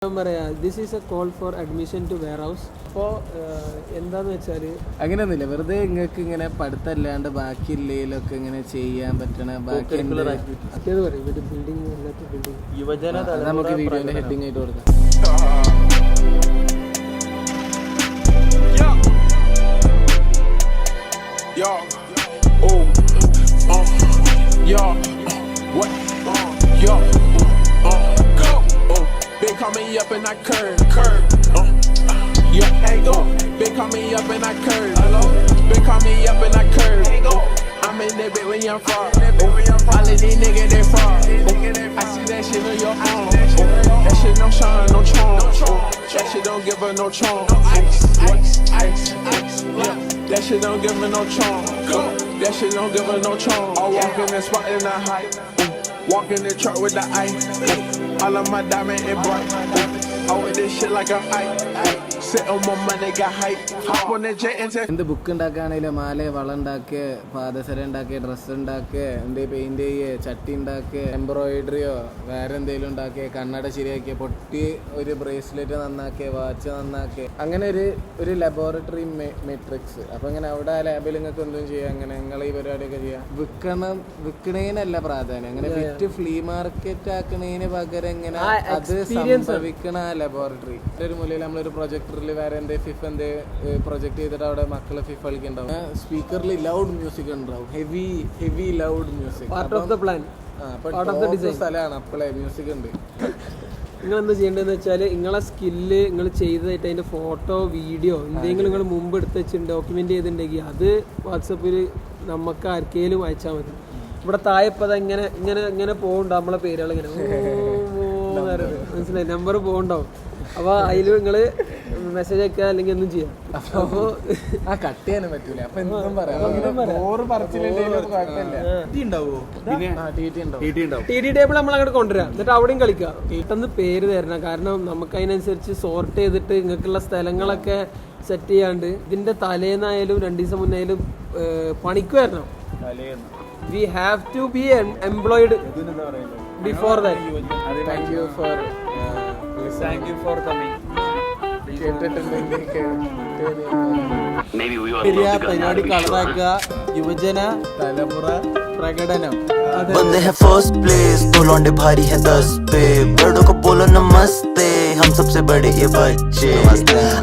This is a call for admission to warehouse. അപ്പോൾ എന്താന്ന് വെച്ചാൽ അങ്ങനെയൊന്നുമില്ല, വെറുതെ നിങ്ങൾക്ക് ഇങ്ങനെ പഠിത്തമല്ലാണ്ട് ബാക്കി ഇല്ലയിലൊക്കെ ഇങ്ങനെ ചെയ്യാൻ പറ്റണ ബാക്കി ബിൽഡിംഗ് യുവജന നമുക്ക് വീഡിയോന്റെ ഹെഡിങ് ആയിട്ട് കൊടുക്കാം. Big call me up and I curve. Yeah, hey go. Big call me up and I curve. Big call me up and I curve. I'm in that bit when you're far. All of these niggas they far. I see that shit on your arm. That shit don't shine, no charm. That shit don't give her no charm. Ice. Yeah, that shit don't give her no charm. That shit don't give her no charm. I walk in the spot in the height. Walk in the truck with the ice. All of my diamond and bright. I with this shit like a ice. Sit on my money, got hype. Hop on the jet and take. എന്ത് book ഉണ്ടാക്കുകയാണെങ്കിലും മാല വള ഉണ്ടാക്കുക, പാദസര ഉണ്ടാക്കുക, dress ഉണ്ടാക്കുക, എന്ത് paint ചെയ്യുക, ചട്ടി ഉണ്ടാക്കുക, എംബ്രോയിഡറിയോ വേറെ എന്തെങ്കിലും ഉണ്ടാക്കുക, കണ്ണട ശരിയാക്കിയ, പൊട്ടി ഒരു ബ്രേസ്ലെറ്റ് നന്നാക്കുക, വാച്ച് നന്നാക്കുക, അങ്ങനെ ഒരു ലബോറട്ടറി മെട്രിക്സ്. അപ്പം അങ്ങനെ അവിടെ ആ ലാബിൽ നിങ്ങൾക്ക് എന്തും ചെയ്യാം. അങ്ങനെ നിങ്ങൾ ഈ പരിപാടിയൊക്കെ ചെയ്യാം. വിൽക്കണേനല്ല പ്രാധാന്യം, അങ്ങനെ വിറ്റ് ഫ്ലീ മാർക്കറ്റ് ആക്കണേന് പകരം ഇങ്ങനെ അത് സംഭവിക്കണ ആ ലബോറട്ടറി. ഒരു മൂലയിൽ നമ്മളൊരു പ്രൊജക്ടറിൽ വേറെ എന്തേ ഫിഫ് എന്തേ പ്രൊജക്ട് ചെയ്തിട്ട് അവിടെ മക്കള് ഫിഫ് കളിക്കുന്നുണ്ടാവും. സ്പീക്കറിൽ ലൗഡ് മ്യൂസിക് ഉണ്ടാവും, ഹെവി ലൗഡ് മ്യൂസിക്. സ്ഥലമാണ് അപ്പോഴേ മ്യൂസിക് ഉണ്ട്. നിങ്ങൾ എന്താ ചെയ്യേണ്ടതെന്ന് വെച്ചാൽ നിങ്ങളെ സ്കില്ല് നിങ്ങൾ ചെയ്തതായിട്ട് അതിൻ്റെ ഫോട്ടോ വീഡിയോ എന്തെങ്കിലും നിങ്ങൾ മുമ്പ് എടുത്ത് വെച്ച് ഡോക്യുമെന്റ് ചെയ്തിട്ടുണ്ടെങ്കിൽ അത് വാട്സപ്പിൽ നമുക്ക് ആർക്കെങ്കിലും അയച്ചാൽ മതി. ഇവിടെ താഴെപ്പത് ഇങ്ങനെ പോകുന്നുണ്ടോ നമ്മളെ പേരുകൾ ഇങ്ങനെ മനസ്സിലായി, നമ്പർ പോകുന്നുണ്ടാവും. അപ്പോൾ അതിൽ നിങ്ങൾ മെസ്സേജ് അയക്കുക, അല്ലെങ്കിൽ ഒന്നും ചെയ്യാം. അപ്പോൾ കട്ട് ചെയ്യാനും പറ്റൂല. അപ്പൊ എന്തും ടി ടേബിൾ നമ്മൾ അങ്ങോട്ട് കൊണ്ടുവരാം, എന്നിട്ട് അവിടെയും കളിക്കുക. പെട്ടെന്ന് പേര് തരണം, കാരണം നമുക്ക് അതിനനുസരിച്ച് സോർട്ട് ചെയ്തിട്ട് നിങ്ങൾക്കുള്ള സ്ഥലങ്ങളൊക്കെ സെറ്റ് ചെയ്യാണ്ട് ഇതിന്റെ തലേന്നായാലും 2 ദിവസം മുന്നായാലും പണിക്ക് വരണം. We have to be employed before that. Thank you for coming. പരിപാടി കളറാക്കുക, യുവജന തലമുറ പ്രകടനം. बंदे हैं फर्स्ट प्लेस, तो लौंडे भारी हैं 10 पे. बड़ों को बोलो नमस्ते, हम सबसे बड़े ये बच्चे.